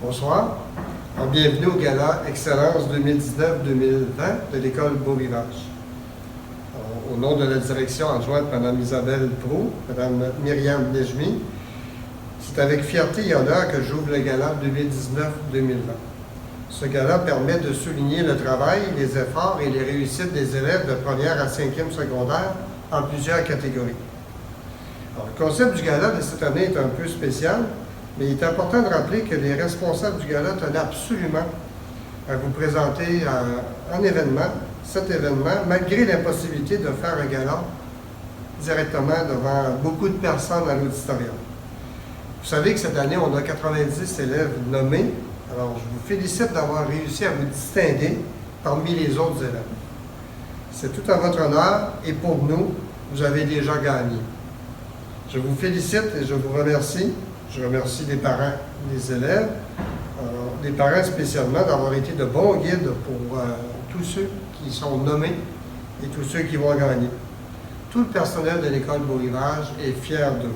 Bonsoir. Alors, bienvenue au Gala Excellence 2019-2020 de l'École Beau-Rivage. Au nom de la direction adjointe, Mme Isabelle Proulx, Mme Myriam Nejmi, c'est avec fierté et honneur que j'ouvre le Gala 2019-2020. Ce gala permet de souligner le travail, les efforts et les réussites des élèves de première à cinquième secondaire en plusieurs catégories. Alors, le concept du gala de cette année est un peu spécial, mais il est important de rappeler que les responsables du gala tenaient absolument à vous présenter cet événement, malgré l'impossibilité de faire un gala directement devant beaucoup de personnes à l'auditorium. Vous savez que cette année, on a 90 élèves nommés. Alors, je vous félicite d'avoir réussi à vous distinguer parmi les autres élèves. C'est tout à votre honneur et pour nous, vous avez déjà gagné. Je vous félicite et je vous remercie. Je remercie les parents des élèves, les parents spécialement d'avoir été de bons guides pour tous ceux qui sont nommés et tous ceux qui vont gagner. Tout le personnel de l'École Beau-Rivage est fier de vous.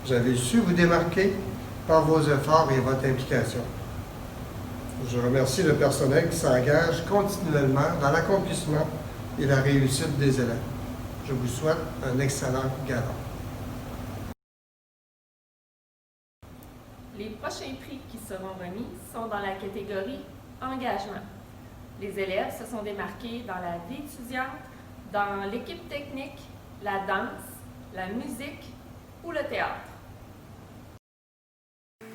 Vous avez su vous démarquer par vos efforts et votre implication. Je remercie le personnel qui s'engage continuellement dans l'accomplissement et la réussite des élèves. Je vous souhaite un excellent gala. Les prochains prix qui seront remis sont dans la catégorie engagement. Les élèves se sont démarqués dans la vie étudiante, dans l'équipe technique, la danse, la musique ou le théâtre.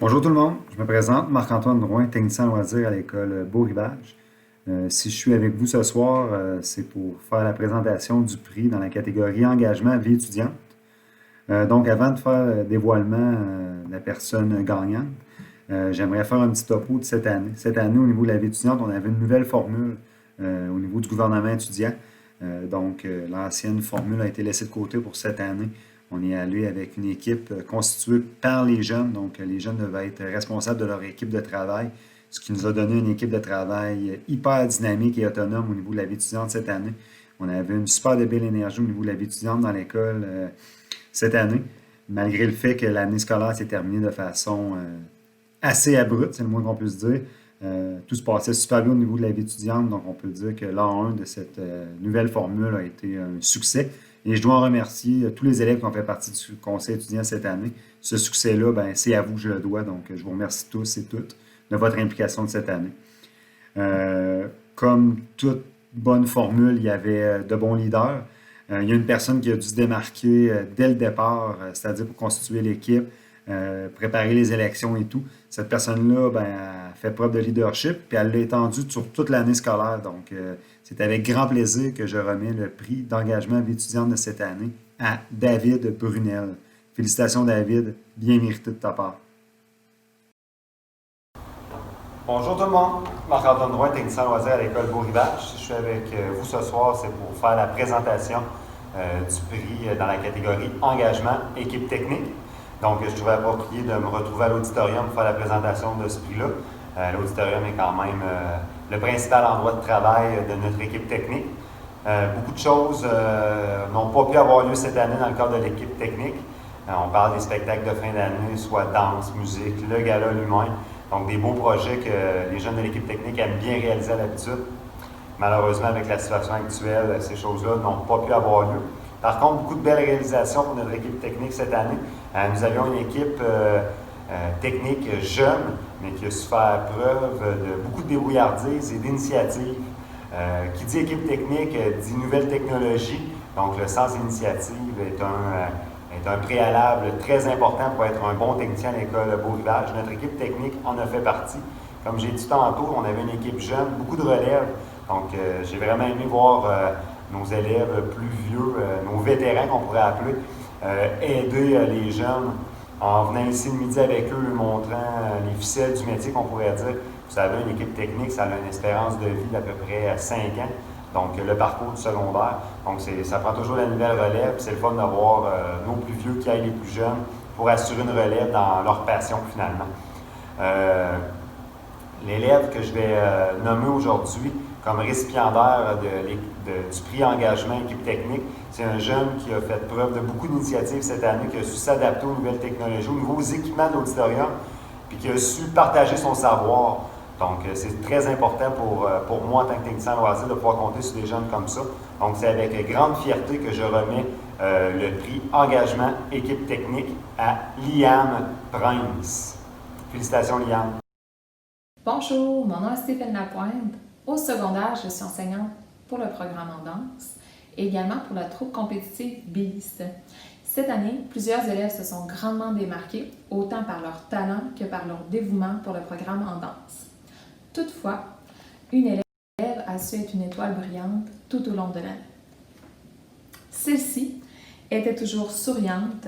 Bonjour tout le monde, je me présente, Marc-Antoine Drouin, technicien loisir à l'école Beau-Rivage. Si je suis avec vous ce soir, c'est pour faire la présentation du prix dans la catégorie engagement vie étudiante. Donc avant de faire le dévoilement de la personne gagnante, j'aimerais faire un petit topo de cette année. Cette année, au niveau de la vie étudiante, on avait une nouvelle formule au niveau du gouvernement étudiant. Donc l'ancienne formule a été laissée de côté pour cette année. On est allé avec une équipe constituée par les jeunes, donc les jeunes devaient être responsables de leur équipe de travail, ce qui nous a donné une équipe de travail hyper dynamique et autonome au niveau de la vie étudiante cette année. On avait une super de belle énergie au niveau de la vie étudiante dans l'école cette année, malgré le fait que l'année scolaire s'est terminée de façon assez abrupte, c'est le moins qu'on puisse dire. Tout se passait super bien au niveau de la vie étudiante, donc on peut dire que l'an 1 de cette nouvelle formule a été un succès. Et je dois en remercier tous les élèves qui ont fait partie du conseil étudiant cette année. Ce succès-là, c'est à vous que je le dois, donc je vous remercie tous et toutes de votre implication de cette année. Comme toute bonne formule, il y avait de bons leaders. Il y a une personne qui a dû se démarquer dès le départ, c'est-à-dire pour constituer l'équipe, préparer les élections et tout. Cette personne-là a fait preuve de leadership, puis elle l'a étendu sur toute l'année scolaire. Donc, c'est avec grand plaisir que je remets le prix d'engagement vie étudiante de cette année à David Brunel. Félicitations, David, bien mérité de ta part. Bonjour tout le monde, Marc-Antoine Drouin, technicien loisir à l'école Beau-Rivage. Si je suis avec vous ce soir, c'est pour faire la présentation du prix dans la catégorie engagement équipe technique. Donc, je trouvais approprié de me retrouver à l'auditorium pour faire la présentation de ce prix-là. L'auditorium est quand même le principal endroit de travail de notre équipe technique. Beaucoup de choses n'ont pas pu avoir lieu cette année dans le cadre de l'équipe technique. On parle des spectacles de fin d'année, soit danse, musique, le gala lui-même. Donc, des beaux projets que les jeunes de l'équipe technique aiment bien réaliser à l'habitude. Malheureusement, avec la situation actuelle, ces choses-là n'ont pas pu avoir lieu. Par contre, beaucoup de belles réalisations pour notre équipe technique cette année. Nous avions une équipe technique jeune, mais qui a su faire preuve de beaucoup de débrouillardise et d'initiative. Qui dit équipe technique dit nouvelle technologie. Donc, le sens d'initiative est un préalable très important pour être un bon technicien à l'école Beau-Rivage. Notre équipe technique en a fait partie. Comme j'ai dit tantôt, on avait une équipe jeune, beaucoup de relève. Donc, j'ai vraiment aimé voir nos élèves plus vieux, nos vétérans qu'on pourrait appeler, aider les jeunes en venant ici le midi avec eux, montrant les ficelles du métier qu'on pourrait dire. Vous savez, une équipe technique, ça a une espérance de vie d'à peu près 5 ans. Donc, le parcours du secondaire. Donc, ça prend toujours la nouvelle relève. C'est le fun d'avoir nos plus vieux qui aident les plus jeunes pour assurer une relève dans leur passion, finalement. L'élève que je vais nommer aujourd'hui comme récipiendaire du prix engagement équipe technique, c'est un jeune qui a fait preuve de beaucoup d'initiatives cette année, qui a su s'adapter aux nouvelles technologies, aux nouveaux équipements de l'auditorium. puis qui a su partager son savoir. Donc, c'est très important pour moi, en tant que technicien loisir, de pouvoir compter sur des jeunes comme ça. Donc, c'est avec grande fierté que je remets le prix Engagement Équipe Technique à Liam Prince. Félicitations, Liam. Bonjour, mon nom est Stéphane Lapointe. Au secondaire, je suis enseignante pour le programme en danse et également pour la troupe compétitive Beast. Cette année, plusieurs élèves se sont grandement démarqués, autant par leur talent que par leur dévouement pour le programme en danse. Toutefois, une élève a su être une étoile brillante tout au long de l'année. Celle-ci était toujours souriante,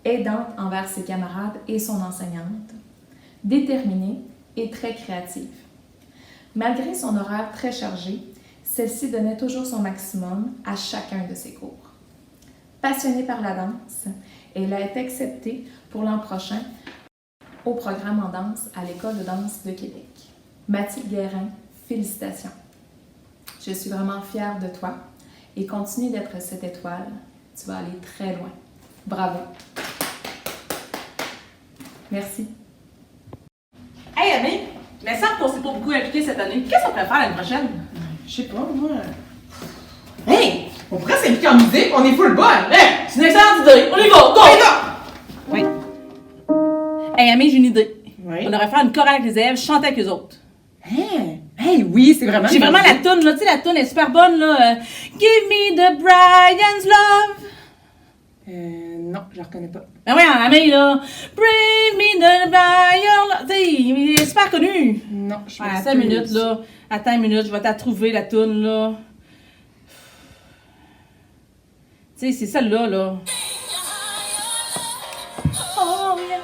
aidante envers ses camarades et son enseignante, déterminée et très créative. Malgré son horaire très chargé, celle-ci donnait toujours son maximum à chacun de ses cours. Passionnée par la danse, elle a été acceptée pour l'an prochain au programme en danse à l'École de danse de Québec. Mathilde Guérin, félicitations. Je suis vraiment fière de toi et continue d'être cette étoile. Tu vas aller très loin. Bravo. Merci. Hey, Amé, mais ça qu'on s'est pas beaucoup impliqué cette année. Qu'est-ce qu'on pourrait faire l'année prochaine? Je sais pas, moi. Hey! On pourrait s'impliquer en musique, on est full bonne! Hey, c'est une excellente idée. On y va, go! Oui. Hey, Amé, j'ai une idée. Oui. On devrait faire une chorale avec les élèves, chanter avec les autres. Hein? Hey, oui, c'est vraiment. J'ai vraiment la toune, là. Tu sais, la toune est super bonne, là. Give me the Brian's love. Non, je la reconnais pas. Ben ouais, Amé, là. Bring me the Brian love. Tu sais, il est super connu. Non, je Ouais, m'excuse. attends une minute, là. Attends une minute, je vais t'en trouver, la toune, là. Tu sais, c'est celle-là, là. Oh, yeah.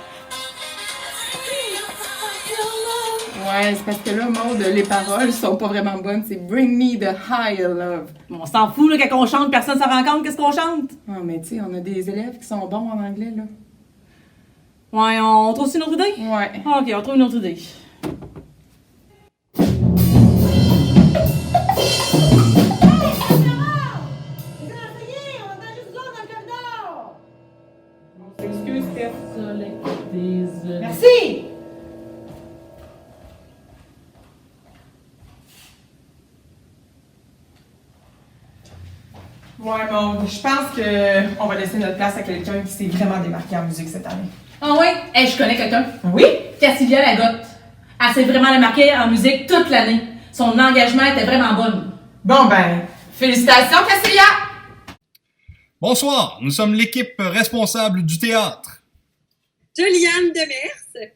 Ouais, c'est parce que là, Maud, les paroles sont pas vraiment bonnes. C'est Bring me the higher love. Bon, on s'en fout, là, quand on chante, personne s'en rend compte, qu'est-ce qu'on chante? Ah, mais tu sais, on a des élèves qui sont bons en anglais, là. Ouais, on trouve aussi une autre idée? Ouais. Ok, on trouve une autre idée. Excuse, Steph. Merci! Merci! Ouais, Maud, je pense que on va laisser notre place à quelqu'un qui s'est vraiment démarqué en musique cette année. Ah ouais? Hey, je connais quelqu'un. Oui? Cassilia Lagotte. Elle s'est vraiment démarquée en musique toute l'année. Son engagement était vraiment bon. Bon, ben, félicitations, Cassilia! Bonsoir, nous sommes l'équipe responsable du théâtre. Juliane Demers,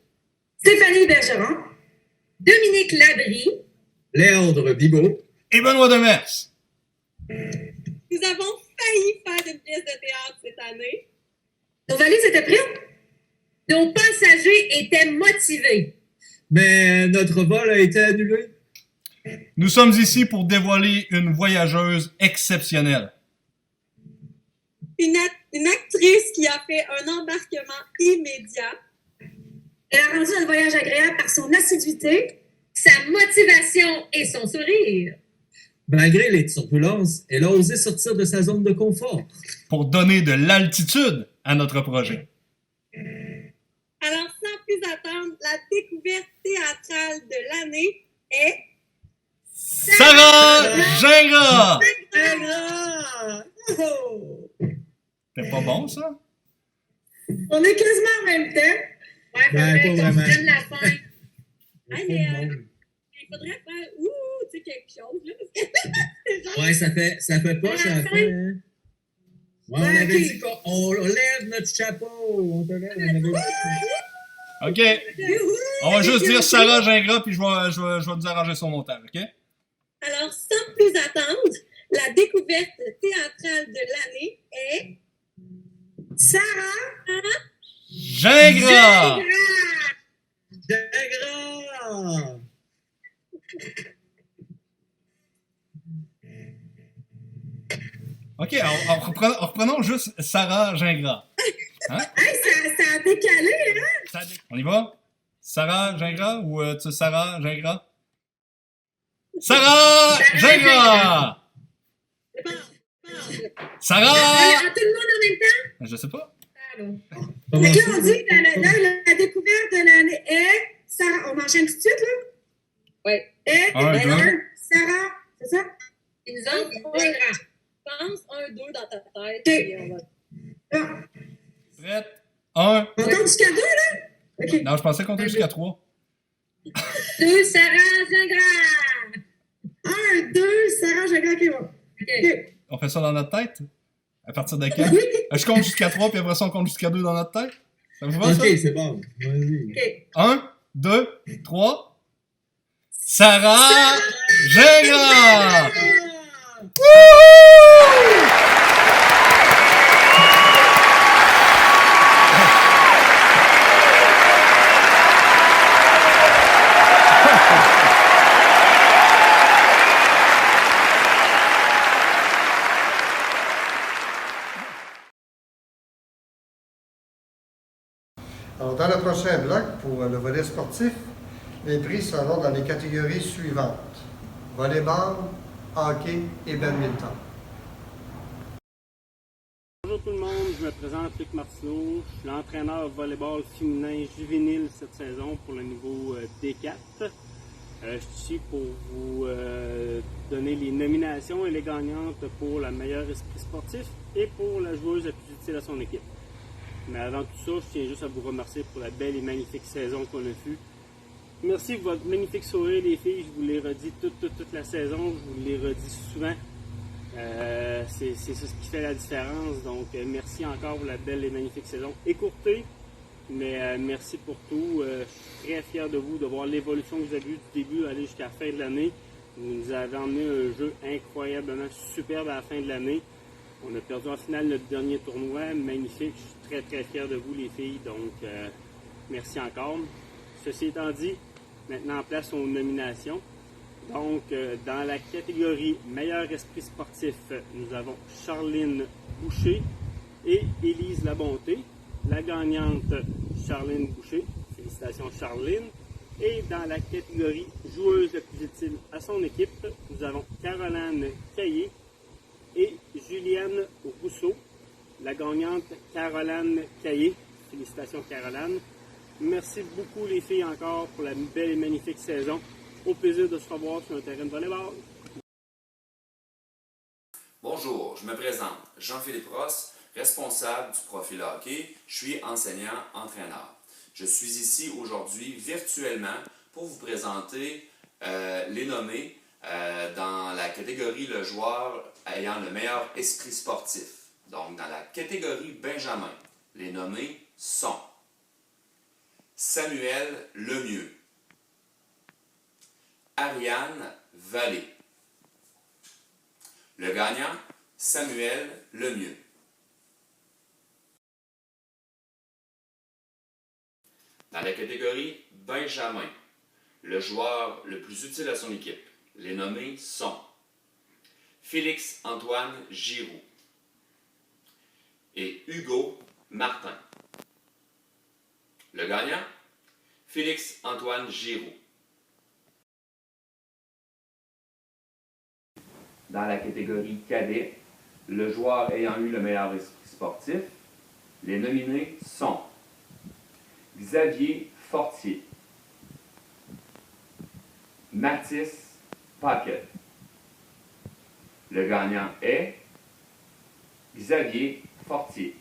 Stéphanie Bergeron, Dominique Labrie. Léandre Bigot. Et Benoît Demers. Nous avons failli faire une pièce de théâtre cette année. Nos valises étaient prêtes. Nos passagers étaient motivés. Mais notre vol a été annulé. Nous sommes ici pour dévoiler une voyageuse exceptionnelle. Une actrice qui a fait un embarquement immédiat. Elle a rendu un voyage agréable par son assiduité, sa motivation et son sourire. Malgré les turbulences, elle a osé sortir de sa zone de confort. Pour donner de l'altitude à notre projet. Alors, sans plus attendre, la découverte théâtrale de l'année est... Sarah Gingras! Gingras! Oh! C'était pas bon, ça? On est quasiment en même temps. Ouais, faudrait qu'on vraiment. prenne la fin. Hey, Mais il faudrait faire tu sais, quelque chose. Là, parce que c'est genre... Ouais, ça fait poche à la fin. Hein? Ouais, on avait dit qu'on lève notre chapeau. On te lève, on avait dit. OK. On va juste dire Sarah Gingras, puis je vais nous arranger son montage, OK? Alors, sans plus attendre, la découverte théâtrale de l'année est... Sarah Gingras! Gingras! OK, reprenons juste Sarah Gingras. Hein? Hey, ça a décalé, hein? On y va? Sarah Gingras ou Sarah Gingras? Sarah Gingras! C'est bon. Sarah! Tout le monde en même temps? Je sais pas. Pardon. Fait que là, on dit que la découverte de l'année est... on enchaîne tout de suite, là? Oui. Et, Un, deux. Sarah, c'est ça? Et nous autres, pense 1, 2 dans ta tête. Puis on va... Ah, Prête? 1. on compte jusqu'à 2, là? OK. Non, je pensais compter jusqu'à 3. 2, Sarah Gingras. 1, 2, Sarah Gingras qui va. OK. On fait ça dans notre tête? À partir de quand? Je compte jusqu'à 3, puis après ça, on compte jusqu'à 2 dans notre tête? Ça vous va, ça? Ok, c'est bon. Vas-y. OK. 1, 2, 3. Sarah Gingras! Alors, dans le prochain bloc, pour le volet sportif, les prix seront dans les catégories suivantes: volleyball, hockey et badminton. Bonjour tout le monde, je me présente Luc Martineau, je suis l'entraîneur volleyball féminin juvénile cette saison pour le niveau D4. Je suis ici pour vous donner les nominations et les gagnantes pour la meilleure esprit sportif et pour la joueuse la plus utile à son équipe. Mais avant tout ça, je tiens juste à vous remercier pour la belle et magnifique saison qu'on a eue. Merci pour votre magnifique sourire, les filles. Je vous l'ai redit toute la saison. Je vous l'ai redit souvent. C'est ça ce qui fait la différence. Donc, merci encore pour la belle et magnifique saison. Écourtée, mais merci pour tout. Je suis très fier de vous, de voir l'évolution que vous avez eue du début aller jusqu'à la fin de l'année. Vous nous avez emmené un jeu incroyablement superbe à la fin de l'année. On a perdu en finale notre dernier tournoi. Magnifique. Je suis très fier de vous, les filles. Donc, merci encore. Ceci étant dit, maintenant place aux nominations. Donc, dans la catégorie meilleur esprit sportif, nous avons Charline Boucher et Élise Labonté. La gagnante, Charline Boucher. Félicitations, Charline. Et dans la catégorie joueuse la plus utile à son équipe, nous avons Caroline Caillé et Juliane Rousseau. La gagnante, Caroline Caillé. Félicitations, Caroline. Merci beaucoup, les filles, encore pour la belle et magnifique saison. Au plaisir de se revoir sur un terrain de volleyball. Bonjour, je me présente. Jean-Philippe Ross, responsable du profil hockey. Je suis enseignant-entraîneur. Je suis ici aujourd'hui virtuellement pour vous présenter les nommés dans la catégorie le joueur ayant le meilleur esprit sportif. Donc, dans la catégorie Benjamin, les nommés sont Samuel Lemieux, Ariane Vallée. Le gagnant, Samuel Lemieux. Dans la catégorie Benjamin, le joueur le plus utile à son équipe, les nommés sont Félix-Antoine Giroux et Hugo Martin. Le gagnant, Félix-Antoine Giroux. Dans la catégorie cadet, le joueur ayant eu le meilleur esprit sportif, les nominés sont Xavier Fortier, Mathis Paquet. Le gagnant est Xavier Fortier.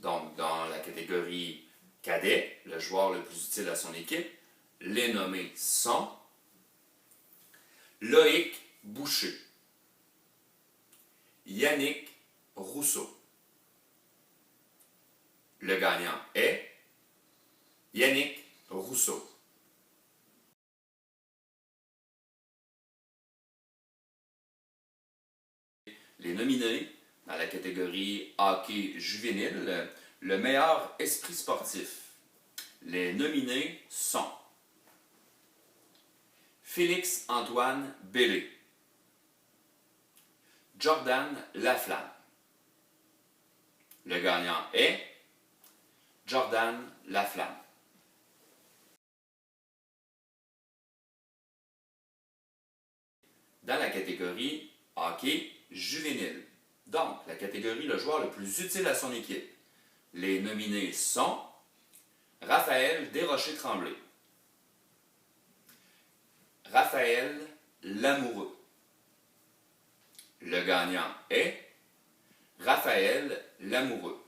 Donc, dans la catégorie cadet, le joueur le plus utile à son équipe, les nommés sont Loïc Boucher, Yannick Rousseau. Le gagnant est Yannick Rousseau. Les nominés dans la catégorie hockey juvénile, le meilleur esprit sportif. Les nominés sont Félix-Antoine Bellé, Jordan Laflamme. Le gagnant est Jordan Laflamme. Dans la catégorie hockey juvénile, Donc, la catégorie le joueur le plus utile à son équipe. Les nominés sont Raphaël Desrochers-Tremblay, Raphaël Lamoureux. Le gagnant est Raphaël Lamoureux.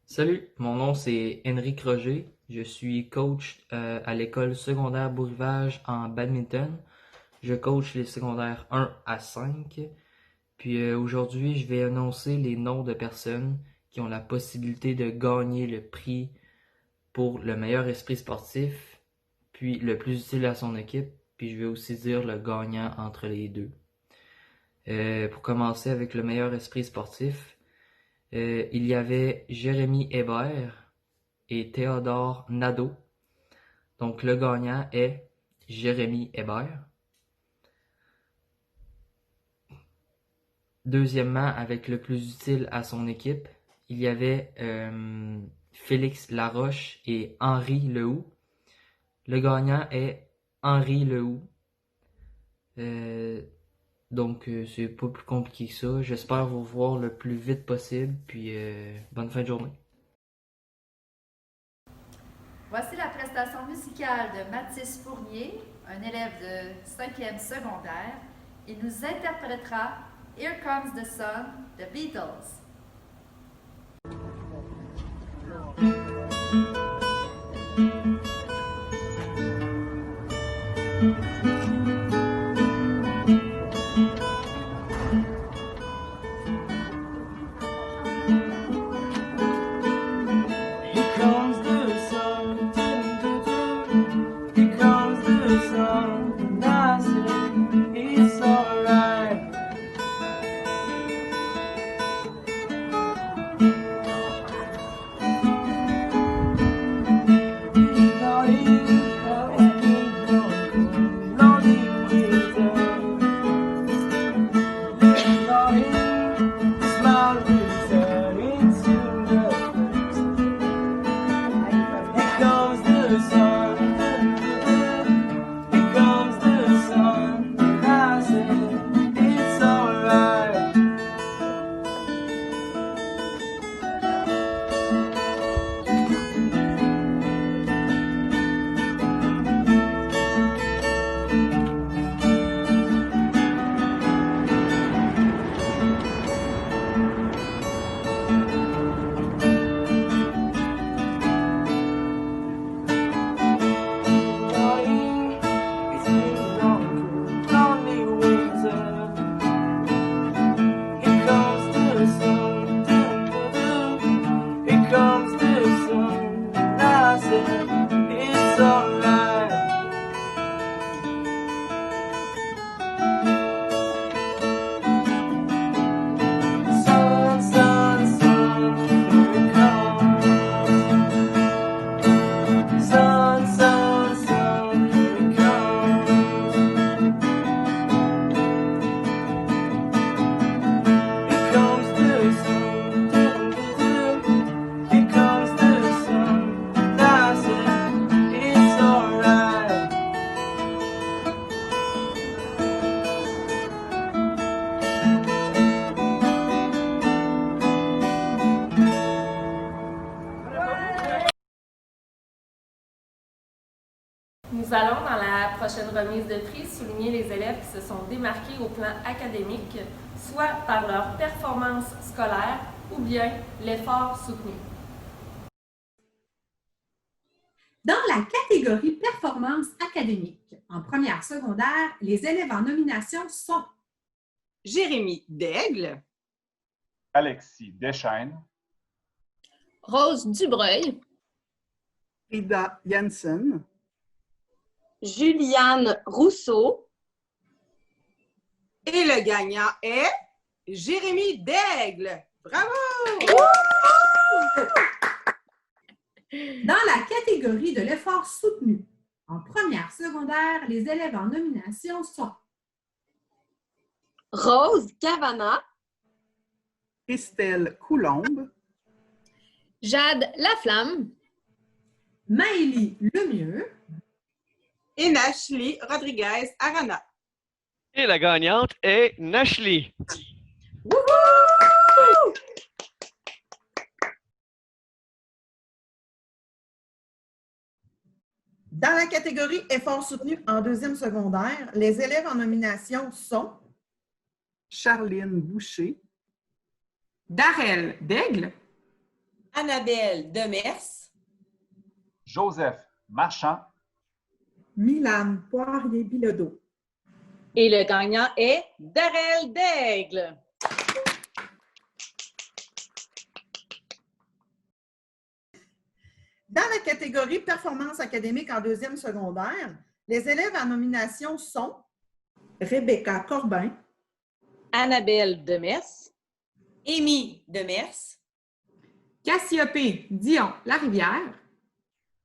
Salut, mon nom c'est Henrik Roger. Je suis coach à l'école secondaire Beau Rivage en badminton. Je coach les secondaires 1 à 5. Puis aujourd'hui, je vais annoncer les noms de personnes qui ont la possibilité de gagner le prix pour le meilleur esprit sportif, puis le plus utile à son équipe. Puis je vais aussi dire le gagnant entre les deux. Pour commencer avec le meilleur esprit sportif, il y avait Jérémy Hébert et Théodore Nadeau. Donc le gagnant est Jérémy Hébert. Deuxièmement, avec le plus utile à son équipe, il y avait Félix Laroche et Henri Lehoux. Le gagnant est Henri Lehoux. Donc, c'est pas plus compliqué que ça. J'espère vous voir le plus vite possible. Puis, bonne fin de journée. Voici la prestation musicale de Mathis Fournier, un élève de 5e secondaire. Il nous interprétera Here Comes the Sun, The Beatles. Nous allons, dans la prochaine remise de prix, souligner les élèves qui se sont démarqués au plan académique, soit par leur performance scolaire ou bien l'effort soutenu. Dans la catégorie performance académique, en première secondaire, les élèves en nomination sont Jérémy Daigle, Alexis Deschênes, Rose Dubreuil, Frida Janssen, Juliane Rousseau. Et le gagnant est Jérémy Daigle. Bravo! Dans la catégorie de l'effort soutenu, en première secondaire, les élèves en nomination sont Rose Cavana, Christelle Coulombe, Jade Laflamme, Maëlie Lemieux, et Nashley Rodriguez-Arana. Et la gagnante est Nashley. Wouhou! Dans la catégorie effort soutenu en deuxième secondaire, les élèves en nomination sont Charline Boucher, Darrell Daigle, Annabelle Demers, Joseph Marchand, Milan Poirier-Bilodeau. Et le gagnant est Darrell Daigle. Dans la catégorie performance académique en deuxième secondaire, les élèves en nomination sont Rebecca Corbin, Annabelle Demers, Amy Demers, Cassiopée Dion-Larivière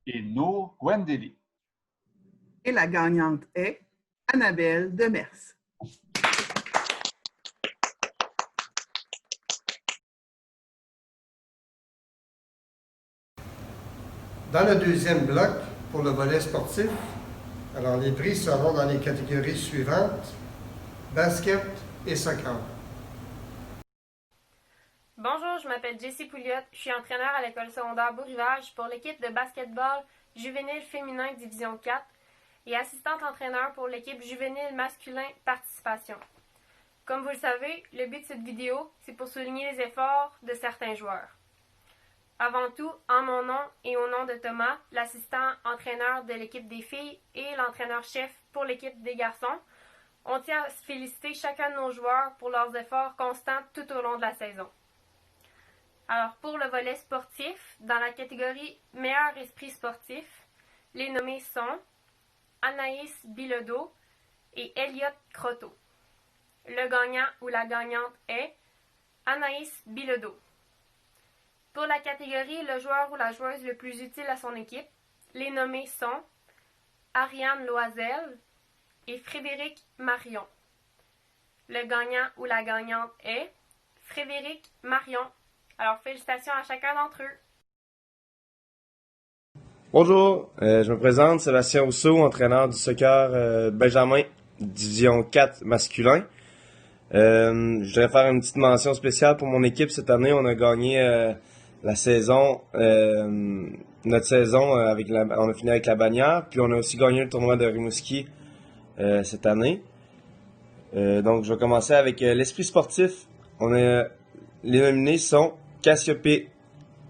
et Nour Gwendeli. et la gagnante est Annabelle Demers. Dans le deuxième bloc, pour le volet sportif, alors les prix seront dans les catégories suivantes, basket et soccer. Bonjour, je m'appelle Jessie Pouliot, je suis entraîneur à l'école secondaire Beau-Rivage pour l'équipe de basketball juvénile féminin division 4 et assistante entraîneur pour l'équipe juvénile masculin participation. Comme vous le savez, le but de cette vidéo, c'est pour souligner les efforts de certains joueurs. Avant tout, en mon nom et au nom de Thomas, l'assistant entraîneur de l'équipe des filles et l'entraîneur-chef pour l'équipe des garçons, on tient à féliciter chacun de nos joueurs pour leurs efforts constants tout au long de la saison. Alors, pour le volet sportif, dans la catégorie meilleur esprit sportif, les nommés sont Anaïs Bilodeau et Elliot Croteau. Le gagnant ou la gagnante est Anaïs Bilodeau. Pour la catégorie le joueur ou la joueuse le plus utile à son équipe, les nommés sont Ariane Loisel et Frédéric Marion. Le gagnant ou la gagnante est Frédéric Marion. Alors, félicitations à chacun d'entre eux. Bonjour, je me présente, Sébastien Rousseau, entraîneur du soccer Benjamin, division 4 masculin. Je voudrais faire une petite mention spéciale pour mon équipe. Cette année, on a gagné la saison, notre saison, on a fini avec la bannière, puis on a aussi gagné le tournoi de Rimouski cette année. Donc, je vais commencer avec l'esprit sportif. Les nominés sont Cassiopée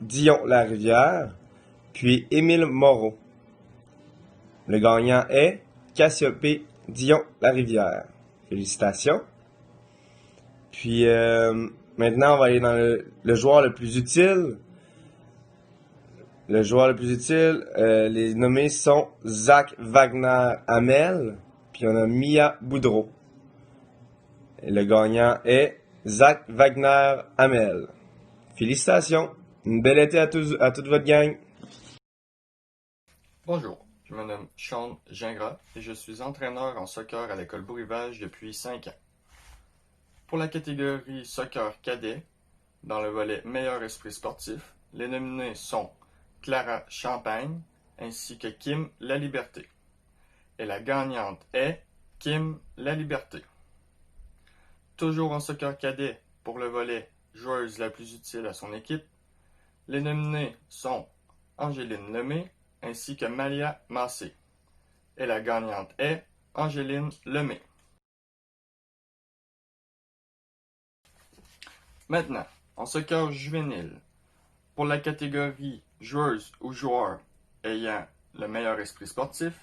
Dion-Larivière, puis Émile Moreau. Le gagnant est Cassiopée Dion-Larivière. Félicitations. Puis maintenant, on va aller dans le joueur le plus utile. Le joueur le plus utile, les nommés sont Zach Wagner-Hamel, puis on a Mia Boudreau. Et le gagnant est Zach Wagner-Hamel. Félicitations. Une belle été à toute votre gang. Bonjour, je me nomme Sean Gingras et je suis entraîneur en soccer à l'école Beau-Rivage depuis 5 ans. Pour la catégorie soccer cadet, dans le volet meilleur esprit sportif, les nominés sont Clara Champagne ainsi que Kim Laliberté. Et la gagnante est Kim Laliberté. Toujours en soccer cadet, pour le volet joueuse la plus utile à son équipe, les nominés sont Angéline Lemay ainsi que Malia Massé. Et la gagnante est Angéline Lemay. Maintenant, en soccer juvénile, pour la catégorie joueuse ou joueur ayant le meilleur esprit sportif,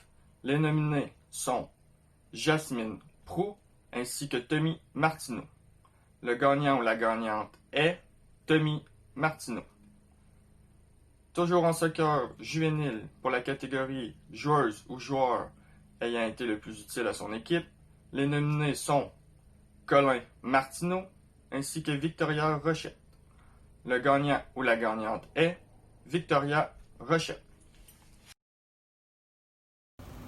les nominés sont Jasmine Proulx ainsi que Tommy Martineau. Le gagnant ou la gagnante est Tommy Martineau. Toujours en soccer juvénile, pour la catégorie joueuse ou joueur ayant été le plus utile à son équipe, les nominés sont Colin Martineau ainsi que Victoria Rochette. Le gagnant ou la gagnante est Victoria Rochette.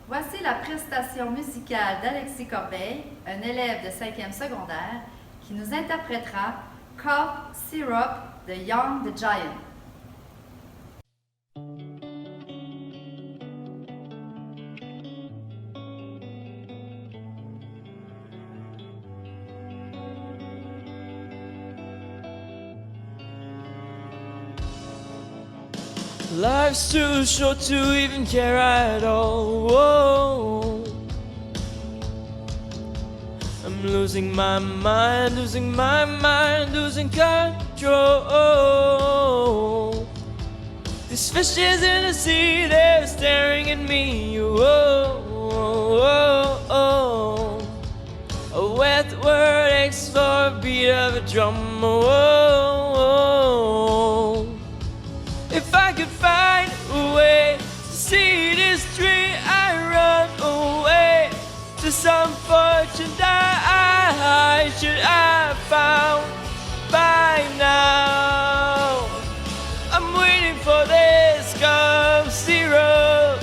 Voici la prestation musicale d'Alexis Corbeil, un élève de 5e secondaire, qui nous interprétera Cough Syrup de Young the Giant. Life's too short to even care at all. Whoa. I'm losing my mind, losing my mind, losing control. These fishes in the sea, they're staring at me. Whoa, whoa, whoa. A wet word aches for a beat of a drum. Whoa. If I could find a way to see this dream, I'd run away to some fortune that I should have found by now. I'm waiting for this cough syrup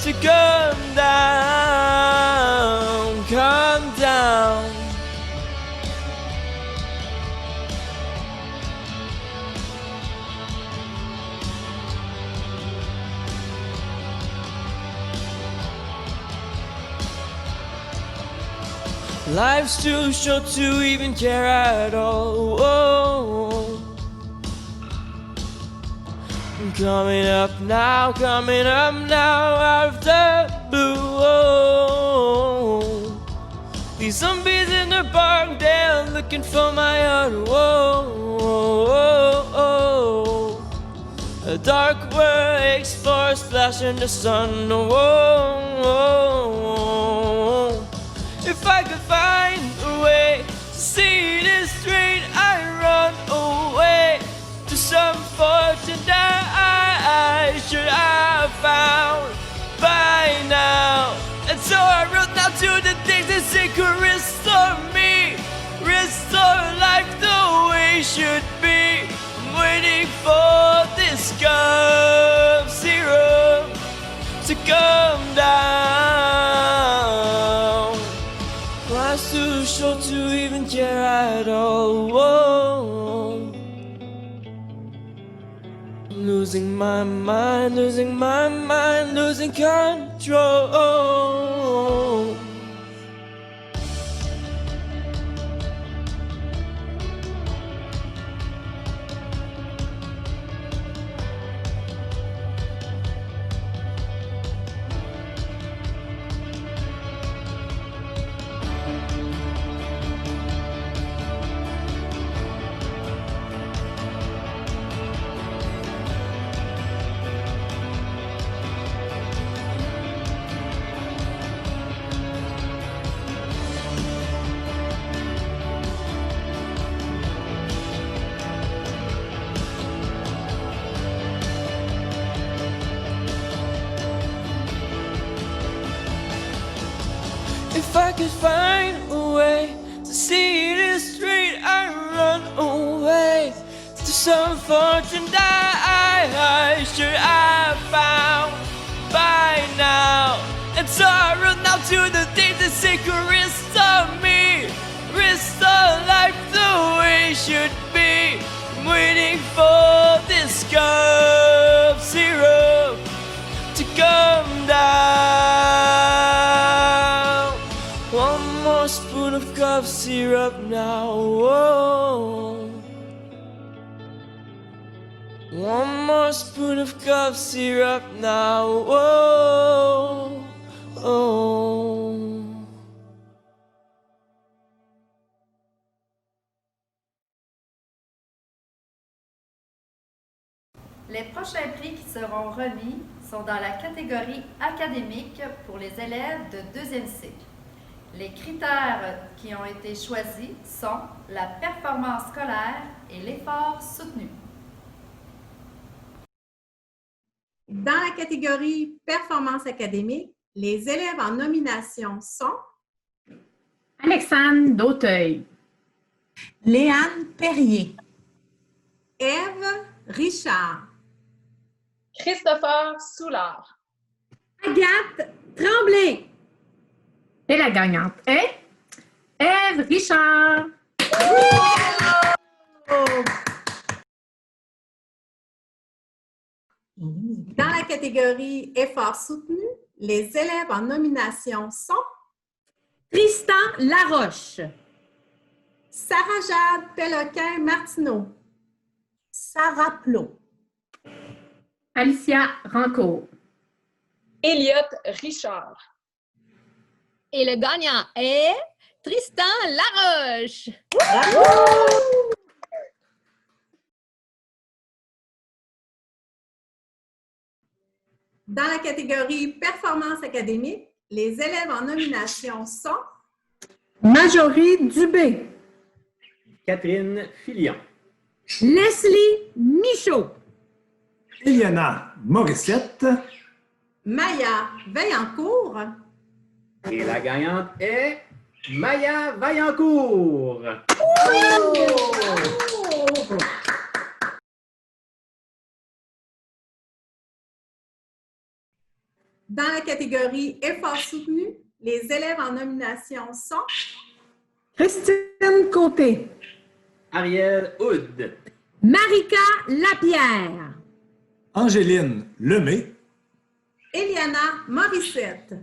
to come down, come down. Life's too short to even care at all. Whoa. I'm coming up now out of the blue. Whoa. These zombies in the park, they're looking for my heart. Whoa, whoa, whoa. A dark world aches for a splash in the sun. Whoa, whoa, whoa. If I could find a way to see this street, I'd run away to some fortune that I should have found by now. And so I wrote down to the things that say could restore me, restore life the way it should be. I'm waiting for this cough syrup to come down. Life's too short to even care at all. Whoa. I'm losing my mind, losing my mind, losing control. If I could find a way to see this street, I'd run away to some fortune that I should have found by now. And so I wrote now to the things that say could restore me, restore life the way it should be. I'm waiting for this cough syrup to come down. One more spoon of cough syrup now. Whoa. One more spoon of cough syrup now. Whoa. Oh. Les prochains prix qui seront remis sont dans la catégorie académique pour les élèves de deuxième cycle. Les critères qui ont été choisis sont la performance scolaire et l'effort soutenu. Dans la catégorie performance académique, les élèves en nomination sont Alexandre Dauteuil, Léane Perrier, Ève Richard, Christopher Soulard, Agathe Tremblay. et la gagnante est Ève Richard. Dans la catégorie effort soutenu, les élèves en nomination sont Tristan Laroche, Sarah-Jade Péloquin-Martineau, Sarah Plot, Alicia Rancourt. Elliot Richard. Et le gagnant est Tristan Laroche. Dans la catégorie performance académique, les élèves en nomination sont Marjorie Dubé, Catherine Filion, Leslie Michaud, Eliana Morissette, Maya Vaillancourt, et la gagnante est Maya Vaillancourt. Dans la catégorie effort soutenu, les élèves en nomination sont Christine Côté, Ariel Houd, Marika Lapierre, Angéline Lemay, Eliana Morissette.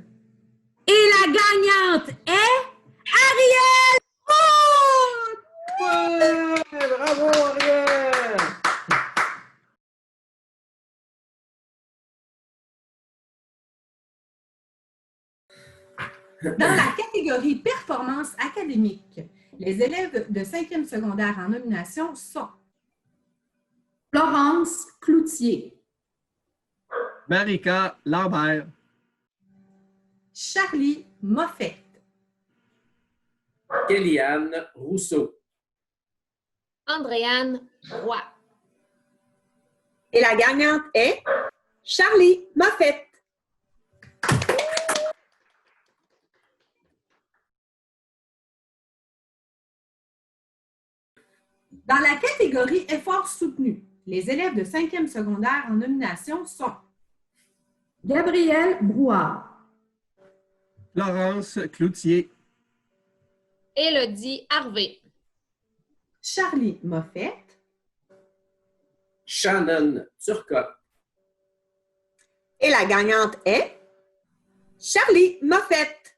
et la gagnante est Ariel Houd! Ouais, bravo Ariel! Dans la catégorie performance académique, les élèves de 5e secondaire en nomination sont Florence Cloutier, Marika Lambert, Charlie Moffett, Kéliane Rousseau, Andréane Roy. Et la gagnante est Charlie Moffett. Dans la catégorie effort soutenu, les élèves de 5e secondaire en nomination sont Gabrielle Brouard, Florence Cloutier, Élodie Harvey. Charlie Moffett, Shannon Turcotte, Et la gagnante est Charlie Moffett.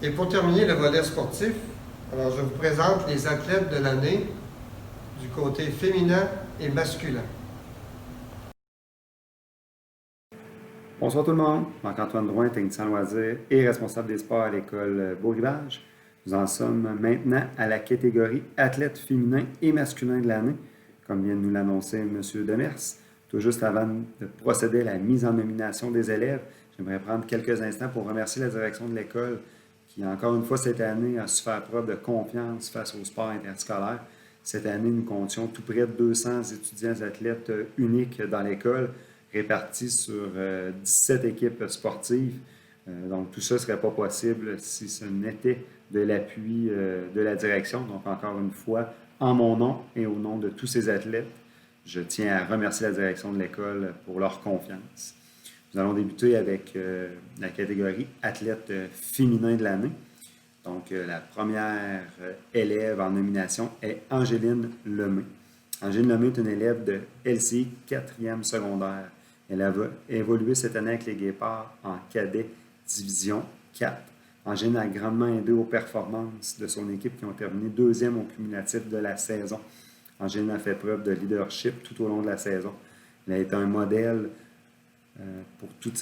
Et pour terminer le volet sportif, alors je vous présente les athlètes de l'année du côté féminin et masculin. Bonsoir tout le monde. Marc-Antoine Drouin, technicien loisirs et responsable des sports à l'école Beau-Rivage. Nous en sommes maintenant à la catégorie athlète féminin et masculin de l'année, comme vient de nous l'annoncer M. Demers. Tout juste avant de procéder à la mise en nomination des élèves, j'aimerais prendre quelques instants pour remercier la direction de l'école qui, encore une fois cette année, a su faire preuve de confiance face au sport interscolaire. Cette année, nous comptions tout près de 200 étudiants athlètes uniques dans l'école, répartis sur 17 équipes sportives. Donc, tout ça ne serait pas possible si ce n'était de l'appui de la direction. Donc, encore une fois, en mon nom et au nom de tous ces athlètes, je tiens à remercier la direction de l'école pour leur confiance. Nous allons débuter avec la catégorie athlète féminin de l'année. Donc, la première élève en nomination est Angéline Lemay. Angéline Lemay est une élève de LCI 4e secondaire. Elle a évolué cette année avec les Guépards en cadet division 4. Angéline a grandement aidé aux performances de son équipe qui ont terminé 2e au cumulatif de la saison. Angéline a fait preuve de leadership tout au long de la saison. Elle a été un modèle pour tout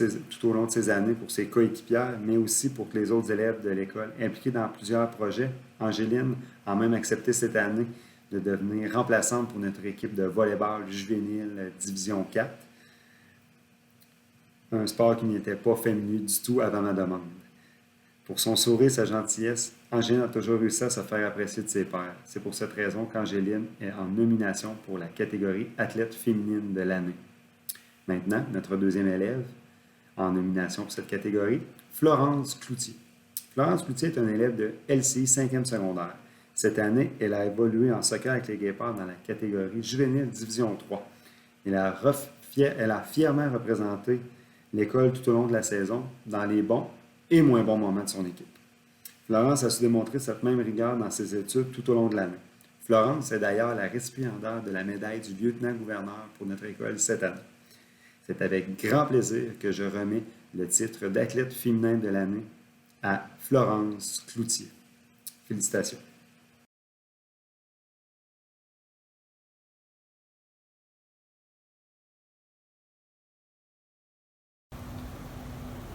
au long de ces années pour ses coéquipières, mais aussi pour les autres élèves de l'école. Impliquée dans plusieurs projets, Angéline a même accepté cette année de devenir remplaçante pour notre équipe de volleyball juvénile division 4. Un sport qui n'était pas familier du tout avant ma demande. Pour son sourire et sa gentillesse, Angéline a toujours réussi à se faire apprécier de ses pairs. C'est pour cette raison qu'Angéline est en nomination pour la catégorie athlète féminine de l'année. Maintenant, notre deuxième élève en nomination pour cette catégorie, Florence Cloutier. Florence Cloutier est une élève de LCI 5e secondaire. Cette année, elle a évolué en soccer avec les Guépards dans la catégorie juvénile division 3. Elle a fièrement représenté l'école tout au long de la saison dans les bons et moins bons moments de son équipe. Florence a su démontrer cette même rigueur dans ses études tout au long de l'année. Florence est d'ailleurs la récipiendaire de la médaille du lieutenant-gouverneur pour notre école cette année. C'est avec grand plaisir que je remets le titre d'athlète féminin de l'année à Florence Cloutier. Félicitations.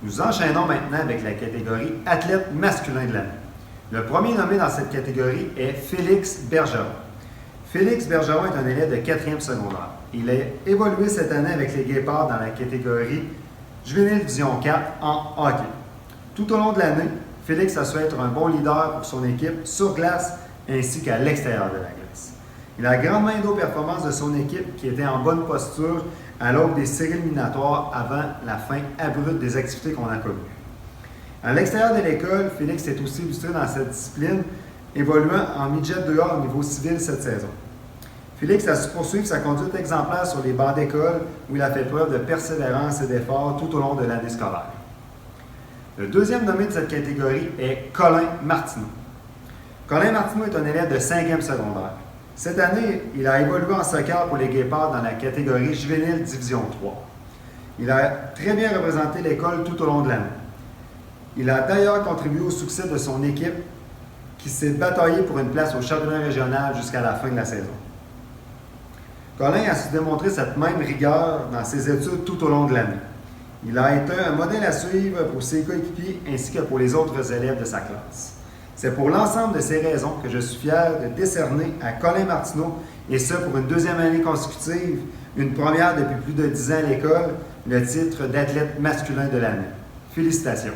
Nous enchaînons maintenant avec la catégorie athlète masculin de l'année. Le premier nommé dans cette catégorie est Félix Bergeron. Félix Bergeron est un élève de 4e secondaire. Il a évolué cette année avec les Guépards dans la catégorie Juvénile Division 4 en hockey. Tout au long de l'année, Félix a su être un bon leader pour son équipe sur glace ainsi qu'à l'extérieur de la glace. Il a grandement aidé aux performances de son équipe qui était en bonne posture à l'aube des séries éliminatoires avant la fin abrupte des activités qu'on a connues. À l'extérieur de l'école, Félix est aussi illustré dans cette discipline, évoluant en midget 2A au niveau civil cette saison. Félix a su poursuivre sa conduite exemplaire sur les bancs d'école où il a fait preuve de persévérance et d'effort tout au long de l'année scolaire. Le deuxième nommé de cette catégorie est Colin Martineau. Colin Martineau est un élève de 5e secondaire. Cette année, il a évolué en soccer pour les Guépards dans la catégorie Juvénile Division 3. Il a très bien représenté l'école tout au long de l'année. Il a d'ailleurs contribué au succès de son équipe qui s'est bataillée pour une place au championnat régional jusqu'à la fin de la saison. Colin a su démontrer cette même rigueur dans ses études tout au long de l'année. Il a été un modèle à suivre pour ses coéquipiers ainsi que pour les autres élèves de sa classe. C'est pour l'ensemble de ces raisons que je suis fier de décerner à Colin Martineau, et ce pour une deuxième année consécutive, une première depuis plus de 10 ans à l'école, le titre d'athlète masculin de l'année. Félicitations.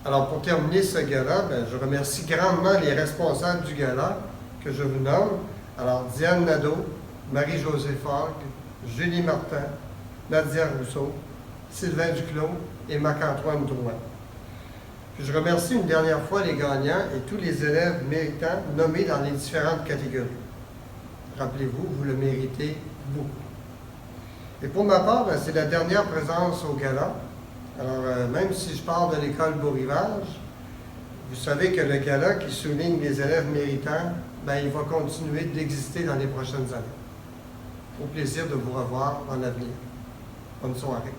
Alors, pour terminer ce gala, je remercie grandement les responsables du gala que je vous nomme. Alors, Diane Nadeau, Marie-Josée Fogg, Julie Martin, Nadia Rousseau, Sylvain Duclos et Marc-Antoine Drouin. Puis je remercie une dernière fois les gagnants et tous les élèves méritants nommés dans les différentes catégories. Rappelez-vous, vous le méritez beaucoup. Et pour ma part, c'est la dernière présence au gala. Alors, même si je pars de l'école Beau-Rivage, vous savez que le gala qui souligne les élèves méritants, il va continuer d'exister dans les prochaines années. Au plaisir de vous revoir dans l'avenir. Bonne soirée.